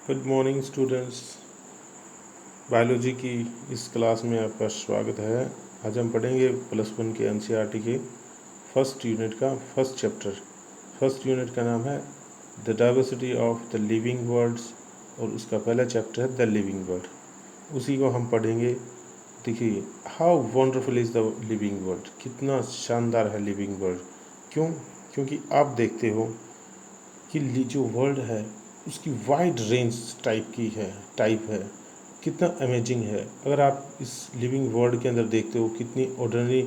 Good morning students. Biology की इस class में आपका स्वागत है। आज हम पढ़ेंगे +1 के एनसीईआरटी के फर्स्ट यूनिट का फर्स्ट चैप्टर। फर्स्ट यूनिट का नाम है the diversity of the living worlds और उसका पहला चैप्टर है द लिविंग वर्ल्ड। उसी को हम पढ़ेंगे। देखिए, how wonderful is the living world, कितना शानदार है लिविंग वर्ल्ड। क्यों? क्योंकि आप देखते हो कि जो वर्ल्ड है उसकी वाइड रेंज टाइप है, कितना अमेजिंग है। अगर आप इस लिविंग वर्ल्ड के अंदर देखते हो कितनी ऑर्डिनरी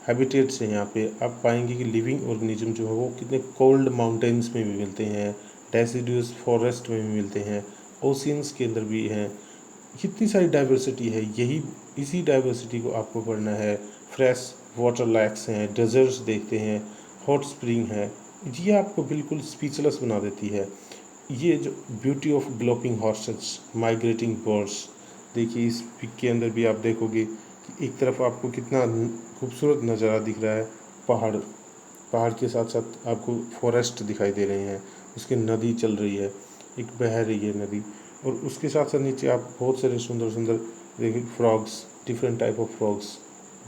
हैबिटेट्स हैं, यहाँ पे आप पाएंगे कि लिविंग ऑर्गेनिज्म जो है वो कितने कोल्ड माउंटेन्स में भी मिलते हैं, डेसिडुअस फॉरेस्ट में भी मिलते हैं, ओशियंस के अंदर भी हैं। कितनी सारी डाइवर्सिटी है, यही इसी डाइवर्सिटी को आपको पढ़ना है। फ्रेश वाटर लैक्स हैं, डेजर्ट्स देखते हैं, हॉट स्प्रिंग है, ये आपको बिल्कुल स्पीचलेस बना देती है। ये जो beauty of galloping horses, migrating birds, देखिए इस पिक के अंदर भी आप देखोगे कि एक तरफ आपको कितना खूबसूरत नज़ारा दिख रहा है, पहाड़, पहाड़ के साथ साथ आपको फॉरेस्ट दिखाई दे रहे हैं, उसकी नदी चल रही है, एक बह रही है नदी, और उसके साथ साथ नीचे आप बहुत सारे सुंदर सुंदर देखिए frogs, different type of frogs.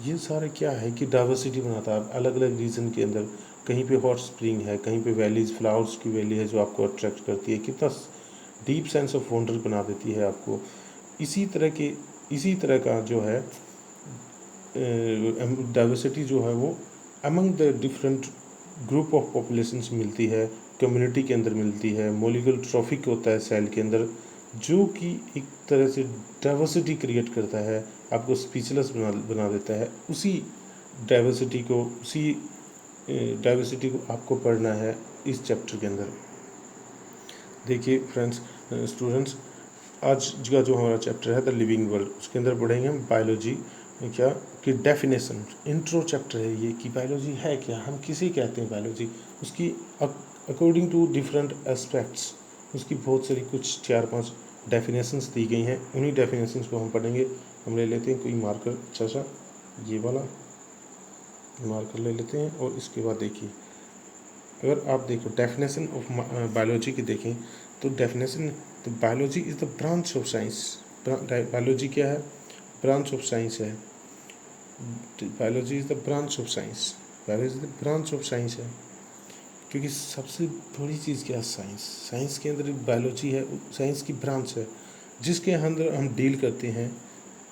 ये सारे क्या है कि डाइवर्सिटी बनाता है अलग अलग रीजन के अंदर। कहीं पे हॉट स्प्रिंग है, कहीं पे वैलीज, फ्लावर्स की वैली है जो आपको अट्रैक्ट करती है, कितना डीप सेंस ऑफ वंडर बना देती है आपको। इसी तरह का जो है डाइवर्सिटी जो है वो among the different group of populations मिलती है, कम्युनिटी के अंदर मिलती है, मोलिकुलर ट्रॉफिक होता है सेल के अंदर, जो कि एक तरह से डाइवर्सिटी क्रिएट करता है, आपको स्पीचलेस बना देता है। उसी डाइवर्सिटी को आपको पढ़ना है इस चैप्टर के अंदर। देखिए फ्रेंड्स, स्टूडेंट्स, आज का जो हमारा चैप्टर है द लिविंग वर्ल्ड, उसके अंदर पढ़ेंगे हम बायोलॉजी क्या कि डेफिनेशन। इंट्रो चैप्टर है ये कि बायोलॉजी है क्या, हम किसे कहते हैं बायोलॉजी, उसकी अकॉर्डिंग टू डिफरेंट एस्पेक्ट्स उसकी बहुत सारी कुछ 4-5 डेफिनेशंस दी गई हैं। उन्हीं डेफिनेशंस को हम पढ़ेंगे। हम ले लेते हैं कोई मार्कर, अच्छा सा ये वाला मार्कर ले लेते हैं, और इसके बाद देखिए, अगर आप देखो डेफिनेशन ऑफ बायोलॉजी की देखें तो डेफिनेशन, तो biology is the branch of science. Biology क्या है? ब्रांच ऑफ साइंस है। Biology is the branch of science, biology the branch of science है, क्योंकि सबसे बड़ी चीज़ क्या है? साइंस। साइंस के अंदर बायोलॉजी है, साइंस की ब्रांच है, जिसके अंदर हम डील करते हैं,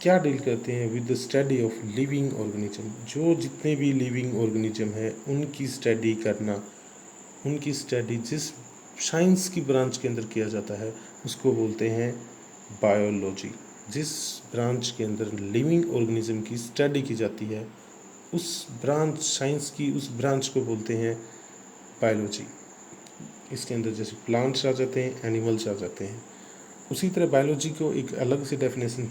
क्या डील करते हैं? With the study of living organism. जो जितने भी लिविंग ऑर्गेनिज्म है उनकी स्टडी करना, उनकी स्टडी जिस साइंस की ब्रांच के अंदर किया जाता है उसको बोलते हैं बायोलॉजी। जिस ब्रांच के अंदर लिविंग ऑर्गेनिज्म की स्टडी की जाती है उस ब्रांच, साइंस की उस ब्रांच को बोलते हैं बायोलॉजी। इसके अंदर जैसे प्लांट्स आ जाते हैं, एनिमल्स आ जाते हैं। उसी तरह बायोलॉजी को एक अलग से डेफिनेशन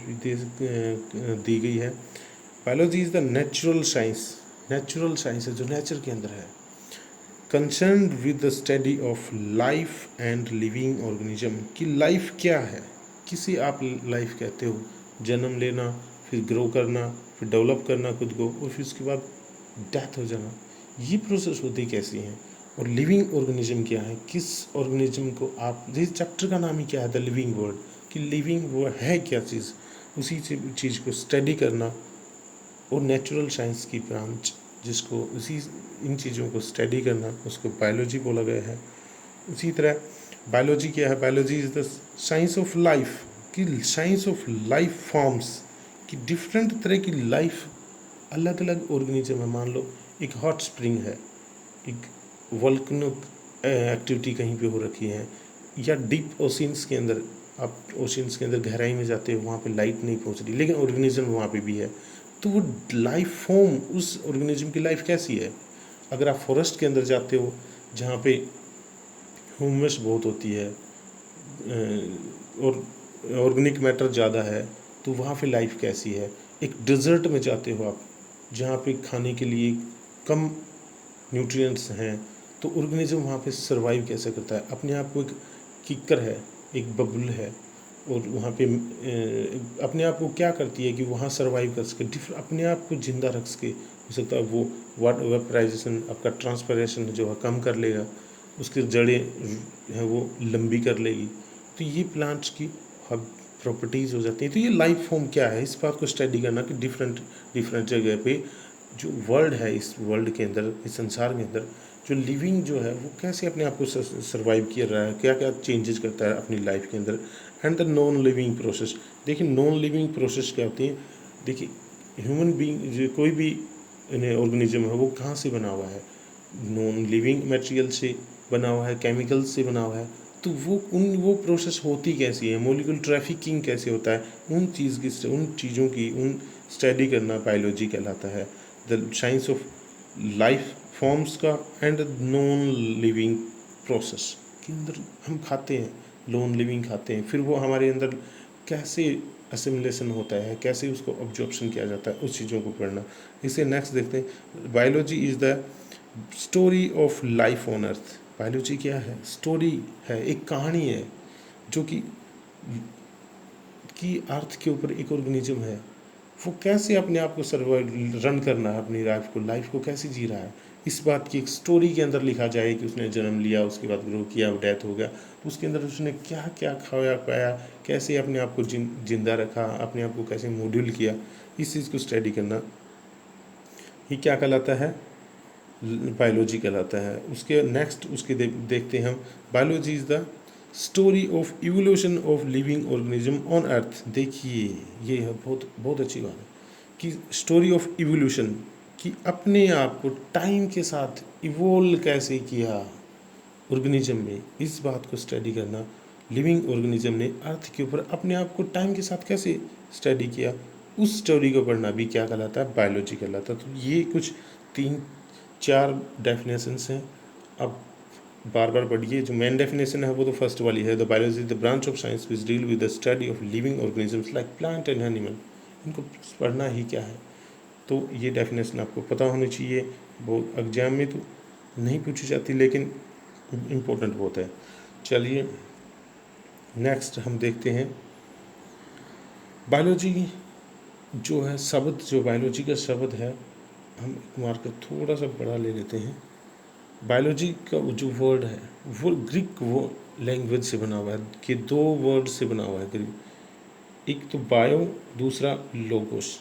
दी गई है। Biology is the natural science, natural science है जो नेचर के अंदर है, concern with the study of life and living organism. कि लाइफ क्या है, किसे आप लाइफ कहते हो? जन्म लेना, फिर ग्रो करना, फिर डेवलप करना खुद को, और फिर उसके बाद डेथ हो जाना, ये प्रोसेस होती कैसी हैं? और लिविंग ऑर्गेनिज्म क्या है, किस ऑर्गेनिज्म को आप, इस चैप्टर का नाम ही क्या है? The living world. कि लिविंग वो है क्या चीज़, उसी चीज़ को स्टडी करना। और नेचुरल साइंस की ब्रांच जिसको उसी इन चीज़ों को स्टडी करना, उसको बायोलॉजी बोला गया है। उसी तरह बायोलॉजी क्या है? Biology is the science of life. कि साइंस ऑफ लाइफ फॉर्म्स, कि डिफरेंट तरह की लाइफ, अलग अलग ऑर्गेनिज्म है। मान लो एक हॉट स्प्रिंग है, एक वोल्केनिक एक्टिविटी कहीं पे हो रखी है, या डीप ओशियंस के अंदर, आप ओशियंस के अंदर गहराई में जाते हो, वहाँ पे लाइट नहीं पहुँच रही लेकिन ऑर्गेनिज्म वहाँ पे भी है, तो वो लाइफ फॉर्म, उस ऑर्गेनिज्म की लाइफ कैसी है? अगर आप फॉरेस्ट के अंदर जाते हो जहाँ पे ह्यूमस बहुत होती है और ऑर्गेनिक मैटर ज़्यादा है, तो वहाँ पे लाइफ कैसी है? एक डिज़र्ट में जाते हो आप जहाँ पे खाने के लिए कम न्यूट्रिएंट्स हैं, तो ऑर्गेनिज्म वहाँ पे सरवाइव कैसे करता है? अपने आप को एक किक्कर है, एक बबल है, और वहाँ पे अपने आप को क्या करती है कि वहाँ सरवाइव कर सके, अपने आप को ज़िंदा रख सके। हो सकता है वो वेपराइजेशन, आपका ट्रांसपरेशन जो है कम कर लेगा, उसकी जड़ें हैं वो लंबी कर लेगी, तो ये प्लांट्स की प्रॉपर्टीज़ हो जाती हैं। तो ये लाइफ फॉर्म क्या है, इस बात को स्टडी करना कि डिफरेंट डिफरेंट जगह पे जो वर्ल्ड है, इस वर्ल्ड के अंदर, इस संसार के अंदर जो लिविंग जो है वो कैसे अपने आप को सर्वाइव कर रहा है, क्या क्या चेंजेस करता है अपनी लाइफ के अंदर। And the non living process, देखिए नॉन लिविंग प्रोसेस क्या होती है। देखिए ह्यूमन बीइंग जो कोई भी ऑर्गेनिज्म है वो कहाँ से बना हुआ है, नॉन लिविंग मटेरियल से बना हुआ है, केमिकल से बना हुआ है। तो वो प्रोसेस होती कैसी है, मॉलिक्यूल ट्रैफिकिंग कैसे होता है, उन चीज़ों की उन स्टडी करना बायोलॉजी कहलाता है। The science of life forms का एंड नॉन लिविंग प्रोसेस के अंदर हम खाते हैं, नॉन लिविंग खाते हैं, फिर वो हमारे अंदर कैसे असिमिलेशन होता है, कैसे उसको ऑब्जॉर्प्शन किया जाता है, उस चीज़ों को पढ़ना। इसे नेक्स्ट देखते हैं। Biology is the story of life on earth. Biology क्या है, स्टोरी है, एक कहानी है जो कि अर्थ के ऊपर एक ऑर्गेनिज्म है, वो कैसे अपने आप को सर्वाइव रन करना है, अपनी लाइफ को कैसे जी रहा है, इस बात की एक स्टोरी के अंदर लिखा जाए कि उसने जन्म लिया, उसके बाद ग्रो किया, डेथ हो गया, तो उसके अंदर उसने क्या क्या खाया पाया, कैसे अपने आप को जिंदा रखा, अपने आप को कैसे मॉड्यूल किया, इस चीज़ को स्टडी करना ये क्या कहलाता है, बायोलॉजी कहलाता है। उसके नेक्स्ट उसके देखते हैं हम। Biology is the story of evolution of living organism on earth. देखिए ये है बहुत बहुत अच्छी बात है कि स्टोरी ऑफ इवोल्यूशन, कि अपने आप को टाइम के साथ इवोल्व कैसे किया ऑर्गेनिज्म में, इस बात को स्टडी करना। लिविंग ऑर्गेनिज्म ने अर्थ के ऊपर अपने आप को टाइम के साथ कैसे स्टडी किया, उस स्टोरी को पढ़ना भी क्या कहलाता है, बायोलॉजी कहलाता है। तो ये कुछ 3-4 डेफिनेशंस हैं। अब बार बार पढ़िए। जो मेन डेफिनेशन है वो तो फर्स्ट वाली है, the biology the branch of science which deal with the study of living organisms like plant and animal. इनको पढ़ना ही क्या है, तो ये डेफिनेशन आपको पता होनी चाहिए। बहुत एग्जाम में तो नहीं पूछी जाती लेकिन इम्पोर्टेंट बहुत है। चलिए नेक्स्ट हम देखते हैं बायोलॉजी जो है शब्द, जो बायोलॉजी का शब्द है, हम एक मार्कर थोड़ा सा बड़ा ले लेते हैं। बायोलॉजी का जो वर्ड है वो ग्रीक वो लैंग्वेज से बना हुआ है, कि 2 वर्ड से बना हुआ है ग्रीक, एक तो बायो, दूसरा लोगोस।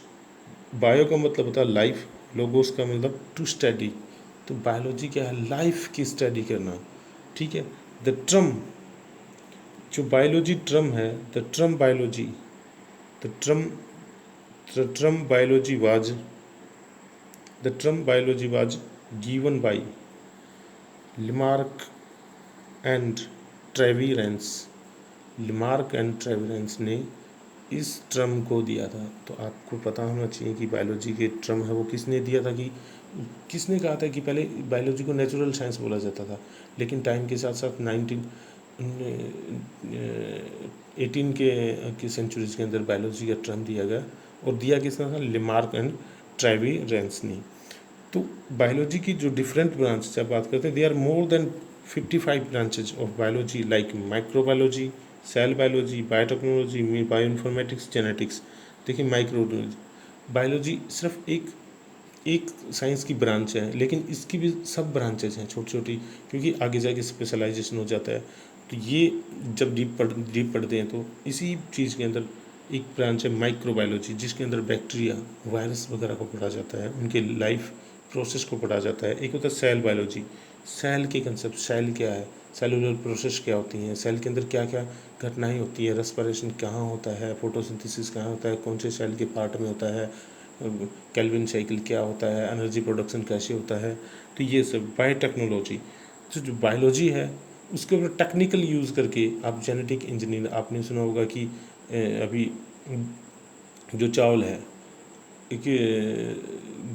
बायो का मतलब होता है लाइफ, लोगोस का मतलब टू स्टडी। तो बायोलॉजी क्या है, लाइफ की स्टडी करना, ठीक है। द ट्रम, जो बायोलॉजी ट्रम है, the term biology, the term biology was, the term biology was given by Lamarck and Treviranus. Lamarck and Treviranus ने इस ट्रम को दिया था। तो आपको पता होना चाहिए कि बायोलॉजी के ट्रम है वो किसने दिया था, कि किसने कहा था कि पहले बायोलॉजी को नेचुरल साइंस बोला जाता था, लेकिन टाइम के साथ साथ 18 के सेंचुरीज के अंदर बायोलॉजी का ट्रम दिया गया, और दिया किसने था, लिमार्क एंड ट्रेविरेंस ने। तो बायोलॉजी की जो डिफरेंट ब्रांच से आप बात करते हैं, they are more than 55 branches of biology like microbiology, cell biology, biotechnology, bioinformatics, genetics. देखिए माइक्रोबायोलॉजी, बायोलॉजी सिर्फ एक साइंस की ब्रांच है, लेकिन इसकी भी सब ब्रांचेज हैं छोटी छोटी, क्योंकि आगे जाके स्पेशलाइजेशन हो जाता है। तो ये जब डीप पढ़ते हैं तो इसी चीज़ के अंदर एक ब्रांच है माइक्रोबायोलॉजी, जिसके अंदर बैक्टीरिया, वायरस वगैरह को पढ़ा जाता है, उनके लाइफ प्रोसेस को पढ़ा जाता है। एक होता है सेल बायोलॉजी, सेल के कंसेप्ट, सेल क्या है, सेलुलर प्रोसेस क्या होती हैं, सेल के अंदर क्या क्या घटनाएं होती है, रेस्पिरेशन कहाँ होता है, फोटोसिंथेसिस कहाँ होता है, कौन से सेल के पार्ट में होता है, केल्विन साइकिल क्या होता है, एनर्जी प्रोडक्शन कैसे होता है। तो ये सब बायोटेक्नोलॉजी। तो जो बायोलॉजी है उसके ऊपर टेक्निकल यूज़ करके आप जेनेटिक इंजीनियर, आपने सुना होगा कि अभी जो चावल है, एक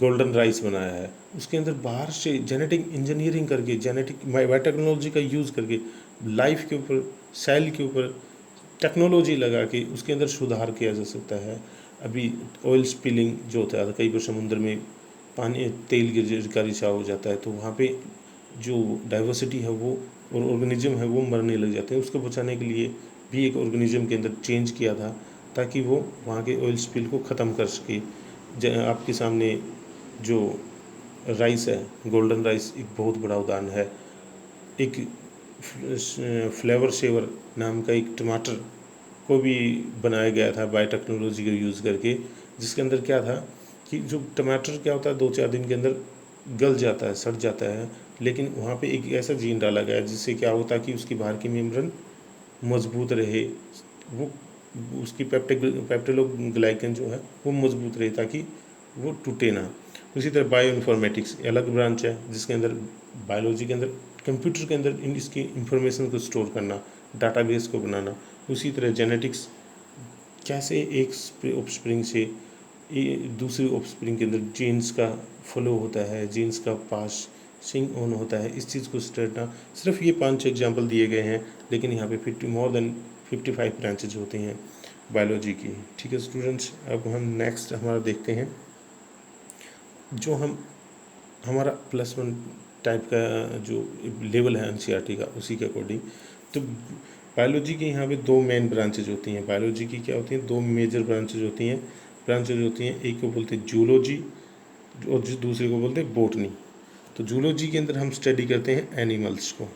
गोल्डन राइस बनाया है, उसके अंदर बाहर से जेनेटिक इंजीनियरिंग करके, जेनेटिक बायोटेक्नोलॉजी का यूज़ करके लाइफ के ऊपर, सेल के ऊपर टेक्नोलॉजी लगा के उसके अंदर सुधार किया जा सकता है। अभी ऑयल स्पिलिंग जो होता है, कई बार समुद्र में पानी तेल गिर का रिसाव हो जाता है, तो वहाँ पे जो डाइवर्सिटी है वो और ऑर्गेनिज्म है वो मरने लग जाते हैं। उसको बचाने के लिए भी एक ऑर्गेनिज्म के अंदर चेंज किया था, ताकि वो वहाँ के ऑयल स्पिल को ख़त्म कर सके। आपके सामने जो राइस है, गोल्डन राइस एक बहुत बड़ा उदाहरण है। एक फ्लेवर शेवर नाम का एक टमाटर को भी बनाया गया था बायोटेक्नोलॉजी का यूज़ करके, जिसके अंदर क्या था कि जो टमाटर क्या होता है 2-4 दिन के अंदर गल जाता है, सड़ जाता है, लेकिन वहाँ पे एक ऐसा जीन डाला गया है जिससे क्या होता है कि उसकी बाहर की मेम्ब्रेन मजबूत रहे, वो उसकी पेप्टिलोग्लाइकन जो है वो मजबूत रहे ताकि वो टूटे ना। उसी तरह बायो इन्फॉर्मेटिक्स अलग ब्रांच है जिसके अंदर बायोलॉजी के अंदर कंप्यूटर के अंदर इसकी इंफॉर्मेशन को स्टोर करना, डाटाबेस को बनाना। उसी तरह जेनेटिक्स, कैसे एक ऑफस्प्रिंग से दूसरी ऑफस्प्रिंग के अंदर जीन्स का फ्लो होता है, जीन्स का पासिंग ऑन होता है, इस चीज़ को स्टडना। सिर्फ ये 5 एग्जाम्पल दिए गए हैं, लेकिन यहाँ पे मोर देन 55 ब्रांचेज होती हैं बायोलॉजी की। ठीक है स्टूडेंट्स, अब हम नेक्स्ट हमारा देखते हैं जो हमारा +1 टाइप का जो लेवल है एनसीईआरटी का, उसी के अकॉर्डिंग। तो बायोलॉजी की यहाँ पे 2 मेन ब्रांचेज होती हैं। बायोलॉजी की क्या होती हैं, 2 मेजर ब्रांचेज होती हैं। एक को बोलते हैं जूलॉजी और दूसरे को बोलते हैं बॉटनी। तो जूलॉजी के अंदर हम स्टडी करते हैं एनिमल्स को।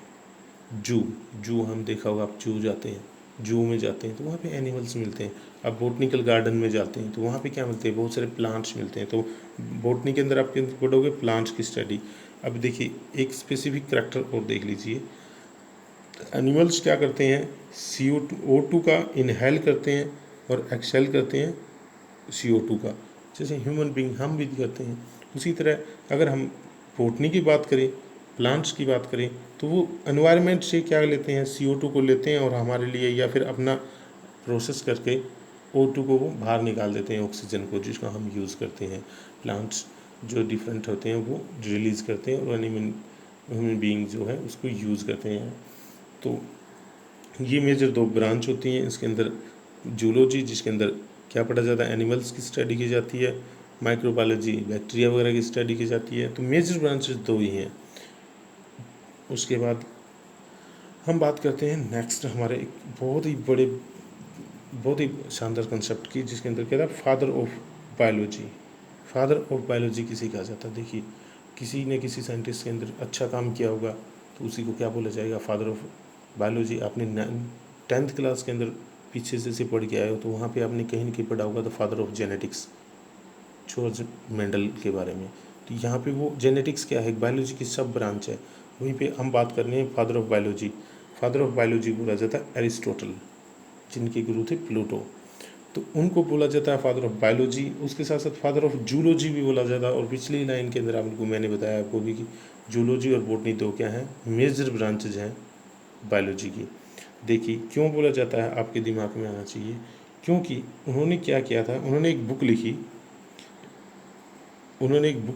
जू हम देखा होगा, आप जू जाते हैं, जू में जाते हैं तो वहाँ पे एनिमल्स मिलते हैं। अब बोटनिकल गार्डन में जाते हैं तो वहाँ पे क्या मिलते हैं, बहुत सारे प्लांट्स मिलते हैं। तो बोटनी के अंदर आप पढ़ोगे प्लांट्स की स्टडी। अब देखिए एक स्पेसिफिक करैक्टर और देख लीजिए, एनिमल्स क्या करते हैं, CO2 का इनहेल करते हैं और एक्सहेल करते हैं CO2 का, जैसे ह्यूमन बीइंग हम भी करते हैं। उसी तरह अगर हम बोटनी की बात करें, प्लांट्स की बात करें, तो वो एनवायरनमेंट से क्या लेते हैं, CO2 को लेते हैं और हमारे लिए या फिर अपना प्रोसेस करके O2 को वो बाहर निकाल देते हैं, ऑक्सीजन को, जिसका हम यूज़ करते हैं। प्लांट्स जो डिफरेंट होते हैं वो रिलीज़ करते हैं और ह्यूमन बीइंग जो है उसको यूज़ करते हैं। तो ये मेजर 2 ब्रांच होती हैं इसके अंदर। जूलॉजी जिसके अंदर क्या पढ़ा जाता है, एनिमल्स की स्टडी की जाती है। माइक्रोबायोलॉजी बैक्टीरिया वगैरह की स्टडी की जाती है। तो मेजर ब्रांचेस 2 ही हैं। उसके बाद हम बात करते हैं नेक्स्ट हमारे एक बहुत ही शानदार कंसेप्ट की, जिसके अंदर क्या था, father of biology. Father of biology किसे कहा जाता है, देखिए किसी ने किसी साइंटिस्ट के अंदर अच्छा काम किया होगा तो उसी को क्या बोला जाएगा, फादर ऑफ बायोलॉजी। आपने 10th क्लास के अंदर पीछे से पढ़ के आए हो तो वहाँ पे आपने कहीं न कहीं पढ़ा होगा the father of genetics, George Mendel के बारे में। तो यहाँ पे वो जेनेटिक्स क्या है, बायोलॉजी की सब ब्रांच है। वहीं पे हम बात कर रहे हैं father of biology. Father of biology बोला जाता है एरिस्टोटल, जिनके गुरु थे प्लूटो। तो उनको बोला जाता है फादर ऑफ बायोलॉजी। उसके साथ साथ फादर ऑफ जूलॉजी भी बोला जाता है। और पिछली लाइन के अंदर आपको मैंने बताया आपको भी कि जूलॉजी और बॉटनी 2 क्या हैं, मेजर ब्रांचेज हैं बायोलॉजी की। देखिए क्यों बोला जाता है, आपके दिमाग में आना चाहिए, क्योंकि उन्होंने क्या किया था, उन्होंने एक बुक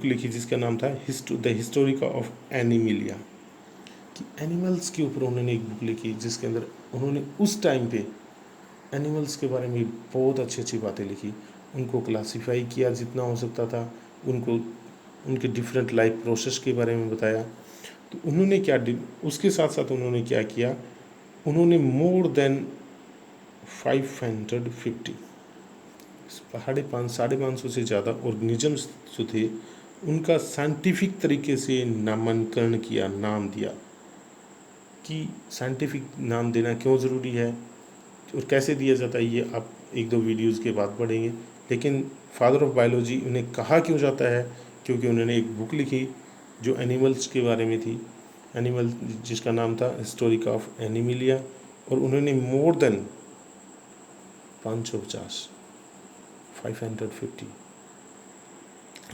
लिखी जिसका नाम था द हिस्टोरिका ऑफ एनिमिलिया, कि एनिमल्स के ऊपर उन्होंने एक बुक लिखी जिसके अंदर उन्होंने उस टाइम पे एनिमल्स के बारे में बहुत अच्छी अच्छी बातें लिखी। उनको क्लासीफाई किया जितना हो सकता था, उनको उनके डिफरेंट लाइफ प्रोसेस के बारे में बताया। तो उन्होंने उसके साथ साथ उन्होंने क्या किया, उन्होंने मोर देन 550 550 से ज़्यादा ऑर्गेनिजम्स जो थे उनका साइंटिफिक तरीके से नामकरण किया, नाम दिया। कि साइंटिफिक नाम देना क्यों ज़रूरी है और कैसे दिया जाता है ये आप 1-2 वीडियोज़ के बाद पढ़ेंगे। लेकिन फादर ऑफ बायोलॉजी उन्हें कहा क्यों जाता है, क्योंकि उन्होंने एक बुक लिखी जो एनिमल्स के बारे में थी, एनिमल जिसका नाम था हिस्टोरिका ऑफ एनिमिलिया। और उन्होंने मोर देन 550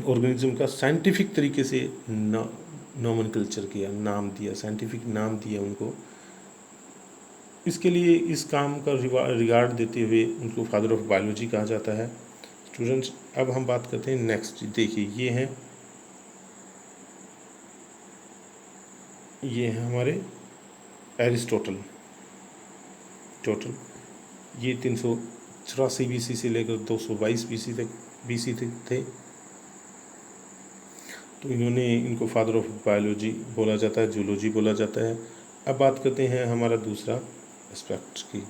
ऑर्गेनिज्म का साइंटिफिक तरीके से नॉमेनक्लेचर किया, नाम दिया, साइंटिफिक नाम दिया उनको। इसके लिए इस काम का रिगार्ड देते हुए उनको फादर ऑफ बायोलॉजी कहा जाता है। स्टूडेंट्स अब हम बात करते हैं नेक्स्ट। देखिए ये हैं हमारे एरिस्टोटल। ये 384 BC से लेकर 222 BC तक थे। तो इनको फादर ऑफ बायोलॉजी बोला जाता है, जूलॉजी बोला जाता है। अब बात करते हैं हमारा दूसरा एस्पेक्ट की।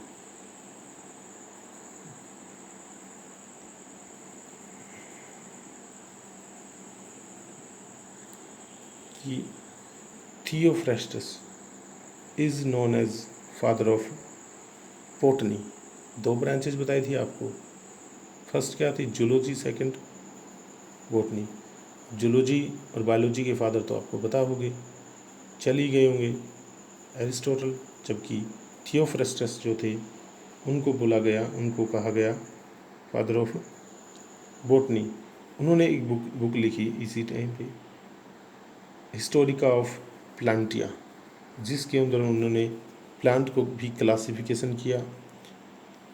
कि Theophrastus is known as father of botany. 2 branches बताई थी आपको, फर्स्ट क्या थी जूलॉजी, सेकंड बॉटनी। जूलॉजी और बायोलॉजी के फादर तो आपको पता होंगे, चल ही गए होंगे एरिस्टोटल, जबकि थियोफ्रेस्टस जो थे उनको बोला गया, उनको कहा गया फादर ऑफ बॉटनी। उन्होंने एक बुक लिखी इसी टाइम पे, हिस्टोरिका ऑफ प्लांटिया, जिसके अंदर उन्होंने प्लांट को भी क्लासिफिकेशन किया।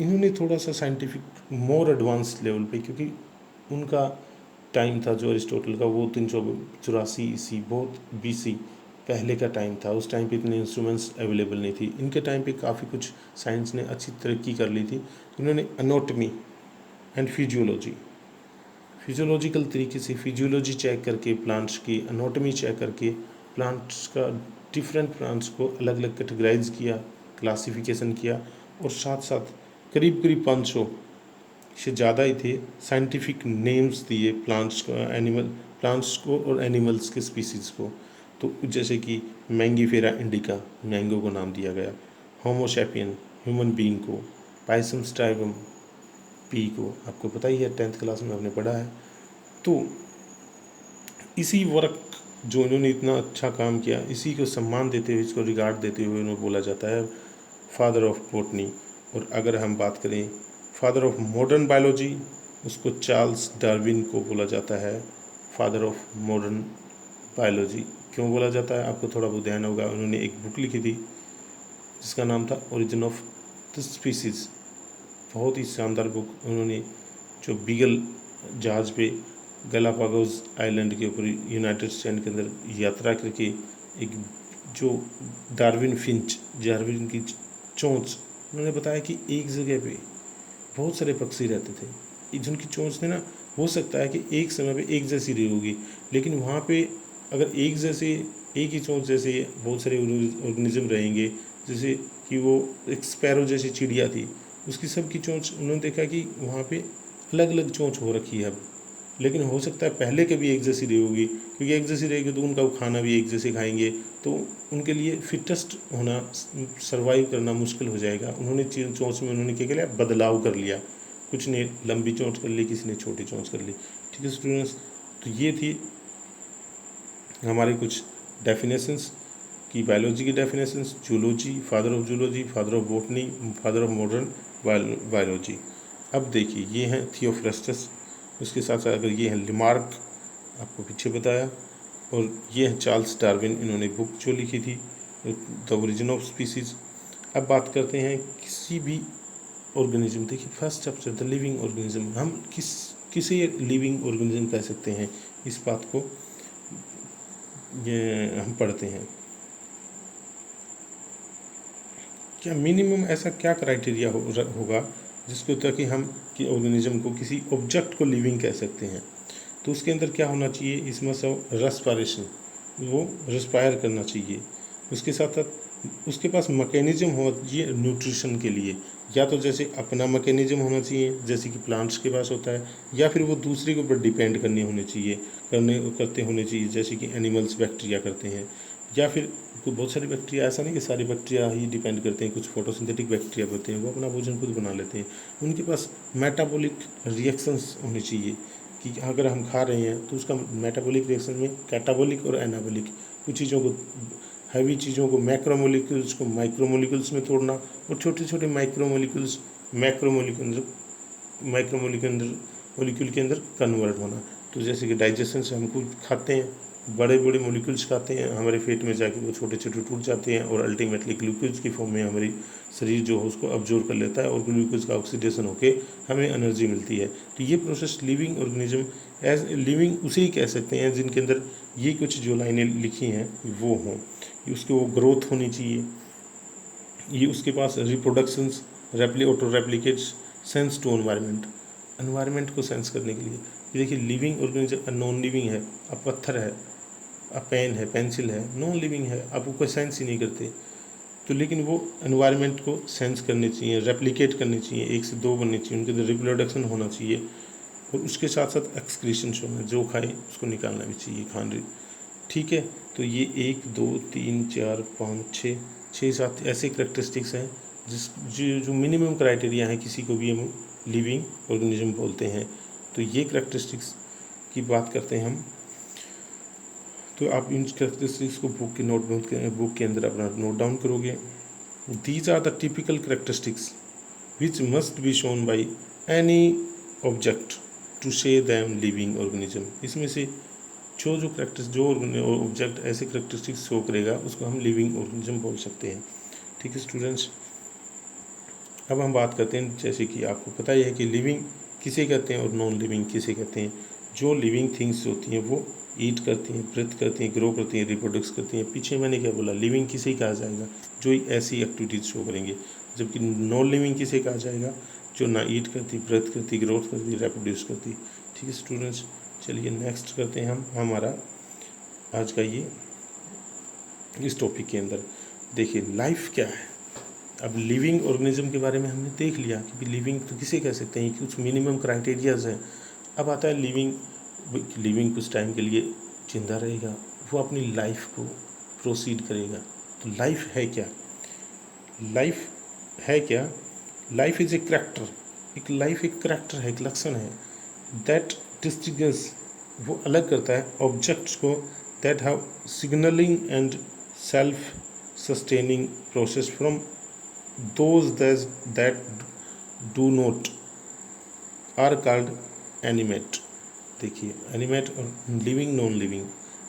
इन्होंने थोड़ा सा साइंटिफिक मोर एडवांस लेवल पे, क्योंकि उनका टाइम था जो अरिस्टोटल का वो 384 ईस्वी, बहुत BC पहले का टाइम था। उस टाइम पे इतने इंस्ट्रूमेंट्स अवेलेबल नहीं थी। इनके टाइम पे काफ़ी कुछ साइंस ने अच्छी तरक्की कर ली थी। उन्होंने एनाटॉमी एंड फिजियोलॉजिकल तरीके से फिजियोलॉजी चेक करके, प्लांट्स की एनाटॉमी चेक करके, प्लांट्स का डिफरेंट प्लांट्स को अलग अलग कैटेगराइज किया, क्लासिफिकेशन किया, और साथ साथ करीब करीब 500 से ज़्यादा ही थे साइंटिफिक नेम्स दिए प्लांट्स को और एनिमल्स के स्पीसीज़ को। तो जैसे कि मैंगीफेरा इंडिका, मैंगो को नाम दिया गया, होमोसैपियन ह्यूमन बीइंग को, पाइसम स्टाइगम पी को, आपको पता ही है 10th क्लास में आपने पढ़ा है। तो इसी वर्क जो इन्होंने इतना अच्छा काम किया, इसी को सम्मान देते हुए, इसको रिगार्ड देते हुए उन्हें बोला जाता है फादर ऑफ बॉटनी। और अगर हम बात करें फादर ऑफ मॉडर्न बायोलॉजी, उसको चार्ल्स डार्विन को बोला जाता है फादर ऑफ मॉडर्न बायोलॉजी। क्यों बोला जाता है आपको थोड़ा बहुत ध्यान होगा, उन्होंने एक बुक लिखी थी जिसका नाम था ओरिजिन ऑफ द स्पीसीज़, बहुत ही शानदार बुक। उन्होंने जो बीगल जहाज़ पे गलापागोस आइलैंड के ऊपर यूनाइटेड स्टेट के अंदर यात्रा करके एक जो डार्विन की चोंच, उन्होंने बताया कि एक जगह पे बहुत सारे पक्षी रहते थे, जिनकी चोंच थे ना, हो सकता है कि एक समय पे एक जैसी रही होगी, लेकिन वहाँ पे अगर एक ही चोंच जैसे बहुत सारे ऑर्गेनिज्म रहेंगे, जैसे कि वो एक स्पैरो जैसी चिड़िया थी, उसकी सबकी चोंच, उन्होंने देखा कि वहाँ पे अलग अलग चोंच हो रखी है अब, लेकिन हो सकता है पहले के भी एक जैसी रही होगी, क्योंकि एक जैसी रहेगी तो उनका खाना भी एक जैसे खाएंगे, तो उनके लिए फिटेस्ट होना, सर्वाइव करना मुश्किल हो जाएगा। उन्होंने चोंच में उन्होंने क्या किया, बदलाव कर लिया, कुछ ने लंबी चोंच कर ली, किसी ने छोटी चोंच कर ली। ठीक है स्टूडेंट्स, तो ये थी हमारे कुछ डेफिनेशंस की, बायोलॉजी की definitions, zoology, father of botany, father of modern biology. अब देखिए ये हैं थियोफ्रेस्टस, उसके साथ साथ अगर ये हैं लिमार्क, आपको पीछे बताया, और ये है चार्ल्स डार्विन, इन्होंने बुक जो लिखी थी द ओरिजिन ऑफ स्पीसीज़। अब बात करते हैं किसी भी ऑर्गेनिज्म, देखिए first chapter the living organism, हम किसे लिविंग ऑर्गेनिज्म कह सकते हैं, इस बात को ये हम पढ़ते हैं। क्या मिनिमम ऐसा क्या क्राइटेरिया होगा जिसको ताकि हम कि ऑर्गेनिज्म को, किसी ऑब्जेक्ट को लिविंग कह सकते हैं, तो उसके अंदर क्या होना चाहिए, इसमें सब रेस्पायरेशन, वो रेस्पायर करना चाहिए, उसके साथ साथ उसके पास मैकेनिज्म होना चाहिए न्यूट्रिशन के लिए, या तो जैसे अपना मैकेनिज्म होना चाहिए जैसे कि प्लांट्स के पास होता है, या फिर वो दूसरे के ऊपर डिपेंड करते होने चाहिए, जैसे कि एनिमल्स बैक्टीरिया करते हैं, या फिर बहुत सारे बैक्टीरिया, ऐसा नहीं कि सारे बैक्टीरिया ही डिपेंड करते हैं, कुछ फोटोसिंथेटिक बैक्टीरिया होते हैं, वो अपना भोजन खुद बना लेते हैं, उनके पास मेटाबॉलिक रिएक्शंस होने चाहिए, कि अगर हम खा रहे हैं तो उसका मेटाबॉलिक रिएक्शन में कैटाबॉलिक और एनाबॉलिक, कुछ चीज़ों को, हैवी चीज़ों को, मैक्रोमोलिक्यूल्स को माइक्रोमोलिक्यूल्स में तोड़ना, और छोटे छोटे माइक्रोमोलिक्यूल्स मोलिक्यूल के अंदर कन्वर्ट होना। तो जैसे कि डाइजेशन से हम कुछ खाते हैं, बड़े बड़े मोलिक्यूल्स खाते हैं, हमारे पेट में जाके वो छोटे छोटे टूट जाते हैं, और अल्टीमेटली ग्लूकोज की फॉर्म में हमारी शरीर जो है उसको अब्जॉर्ब कर लेता है, और ग्लूकोज का ऑक्सीडेशन होकर हमें एनर्जी मिलती है। तो ये process living organism as living उसे ही कह सकते हैं जिनके अंदर ये कुछ जो लाइनें लिखी हैं वो हों, उसकी वो ग्रोथ होनी चाहिए, ये उसके पास reproductions, auto replicates, sense to environment को सेंस करने के लिए। ये देखिए लिविंग ऑर्गेनिज्म नॉन लिविंग है, अब पत्थर है, अब पेन है, पेंसिल है, नॉन लिविंग है, अब वो कोई सेंस ही नहीं करते, तो लेकिन वो एनवायरनमेंट को सेंस करने चाहिए, रेप्लिकेट करने चाहिए, 1 से 2 बनने चाहिए, उनके अंदर रिप्रोडक्शन होना चाहिए, और उसके साथ साथ एक्सक्रीशंस होना, जो खाए उसको निकालना भी चाहिए खाने। ठीक है, तो ये 1 2 3 4 5 6 6-7 ऐसे करेक्टरिस्टिक्स हैं जो मिनिमम क्राइटेरिया हैं किसी को भी हम लिविंग ऑर्गेनिज्म बोलते हैं। तो ये करेक्टरिस्टिक्स की बात करते हैं हम। तो आप इन करेक्टरिस्टिक्स को बुक के अंदर अपना नोट डाउन करोगे। These are the typical characteristics which must be shown by any object to say them living organism. इसमें से जो ऑब्जेक्ट ऐसे करेक्टरिस्टिक्स शो करेगा उसको हम लिविंग ऑर्गेनिज्म बोल सकते हैं। ठीक है स्टूडेंट्स, अब हम बात करते हैं, जैसे कि आपको पता ही है कि लिविंग किसे कहते हैं और नॉन लिविंग किसे कहते हैं। जो लिविंग थिंग्स होती हैं वो ईट करती हैं, ब्रीथ करती हैं, ग्रो करती हैं, रिप्रोड्यूस करती हैं। पीछे मैंने क्या बोला, लिविंग किसे कहा जाएगा, जो ऐसी एक्टिविटीज़ शो करेंगे। जबकि नॉन लिविंग किसे कहा जाएगा, जो ना ईट करती, ब्रीथ करती, ग्रोथ करती, रिप्रोड्यूस करती। ठीक है स्टूडेंट्स, चलिए नेक्स्ट करते हैं हम हमारा आज का ये इस टॉपिक के अंदर। देखिए लाइफ क्या है। अब लिविंग ऑर्गेनिज्म के बारे में हमने देख लिया कि लिविंग तो किसे कह सकते हैं, कुछ मिनिमम क्राइटेरियाज हैं। अब आता है लिविंग कुछ टाइम के लिए जिंदा रहेगा, वो अपनी लाइफ को प्रोसीड करेगा। तो लाइफ है क्या, लाइफ है क्या, life is a character. Life एक करैक्टर है, एक लक्षण है। दैट डिस्टिंग्विश, वो अलग करता है ऑब्जेक्ट्स को that have signalling and self sustaining process from those that do not are called animate. देखिए एनिमेट और living, non living.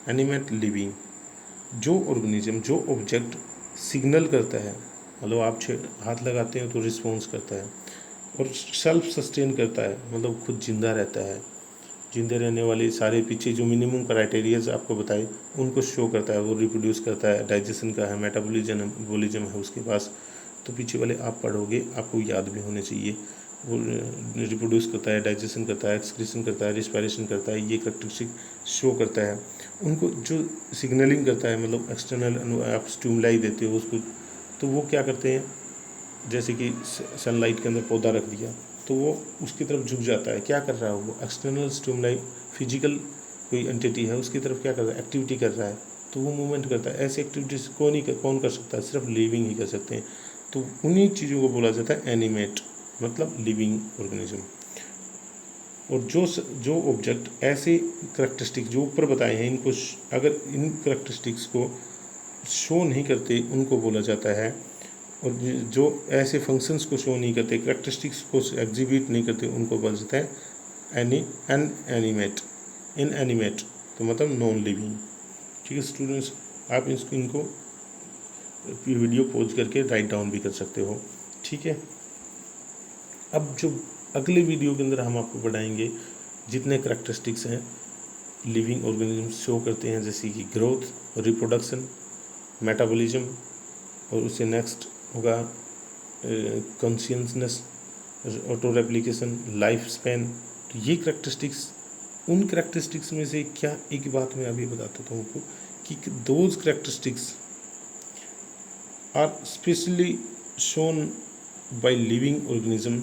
Animate living, जो ऑर्गेनिज्म, जो ऑब्जेक्ट सिग्नल करता है, मतलब आप हाथ लगाते हैं तो रिस्पॉन्स करता है, और सेल्फ सस्टेन करता है, मतलब खुद जिंदा रहता है। जिंदे रहने वाले सारे पीछे जो मिनिमम क्राइटेरियाज आपको बताए उनको शो करता है। वो रिप्रोड्यूस करता है, डाइजेशन का है, मेटाबॉलिज्म है उसके पास। तो पीछे वाले आप पढ़ोगे, आपको याद भी होने चाहिए। वो रिप्रोड्यूस करता है, डाइजेशन करता है, एक्सक्रीशन करता है, रिस्पायरेशन करता है, ये करेक्टरिस्टिक शो करता है। उनको जो सिग्नलिंग करता है, मतलब एक्सटर्नल आप स्टिमुलाई देते हो उसको, तो वो क्या करते हैं, जैसे कि सनलाइट के अंदर पौधा रख दिया तो वो उसकी तरफ झुक जाता है। क्या कर रहा है वो, एक्सटर्नल स्टिमुलाई, फिजिकल कोई एंटिटी है उसकी तरफ क्या कर रहा है, एक्टिविटी कर रहा है, तो वो मूवमेंट करता है। ऐसी एक्टिविटीज कौन कर सकता है, सिर्फ लिविंग ही कर सकते हैं। तो उन्हीं चीज़ों को बोला जाता है एनिमेट, मतलब लिविंग ऑर्गेनिज्म। और जो ऑब्जेक्ट ऐसे करेक्टरिस्टिक जो ऊपर बताए हैं, इनको अगर इन करेक्टरिस्टिक्स को शो नहीं करते उनको बोला जाता है, और जो ऐसे फंक्शंस को शो नहीं करते, करेक्टरिस्टिक्स को एग्जिबिट नहीं करते, उनको बोला जाता है इनएनिमेट, तो मतलब नॉन लिविंग। ठीक है स्टूडेंट्स, आप इनको वीडियो पॉज करके राइट डाउन भी कर सकते हो। ठीक है, अब जो अगले वीडियो के अंदर हम आपको पढ़ाएंगे जितने करेक्टरिस्टिक्स हैं लिविंग ऑर्गेनिज्म शो करते हैं, जैसे कि ग्रोथ, रिप्रोडक्शन, मेटाबॉलिज्म, और उससे नेक्स्ट होगा consciousness, auto replication, life span. तो ये करेक्टरिस्टिक्स, उन करेक्टरिस्टिक्स में से क्या, एक बात मैं अभी बताता हूँ आपको कि those characteristics are specially shown by living organism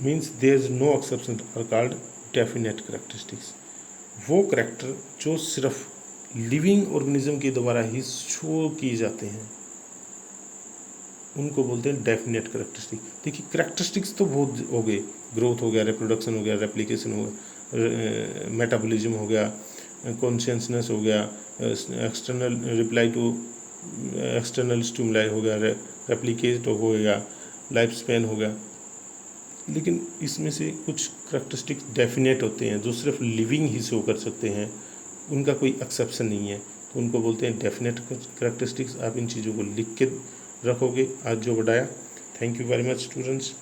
means there is no exception, are called definite characteristics. वो करेक्टर जो सिर्फ लिविंग ऑर्गेनिज्म के द्वारा ही शो किए जाते हैं उनको बोलते हैं डेफिनेट करेक्टरिस्टिक। देखिए करेक्टरिस्टिक्स तो बहुत हो गए, ग्रोथ हो गया, रिप्रोडक्शन हो गया, रेप्लिकेशन हो गया, मेटाबॉलिज्म हो गया, कॉन्शियसनेस हो गया, external reply to external stimuli हो गया, रेप्लिकेट हो गया, लाइफ स्पैन हो गया। लेकिन इसमें से कुछ करेक्टरिस्टिक डेफिनेट होते हैं जो सिर्फ लिविंग ही शो कर सकते हैं, उनका कोई एक्सेप्शन नहीं है, तो उनको बोलते हैं डेफिनेट करेक्टरिस्टिक्स। आप इन चीज़ों को लिख के रखोगे आज जो बढ़ाया। Thank you very much students.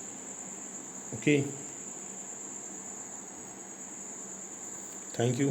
Okay, thank you.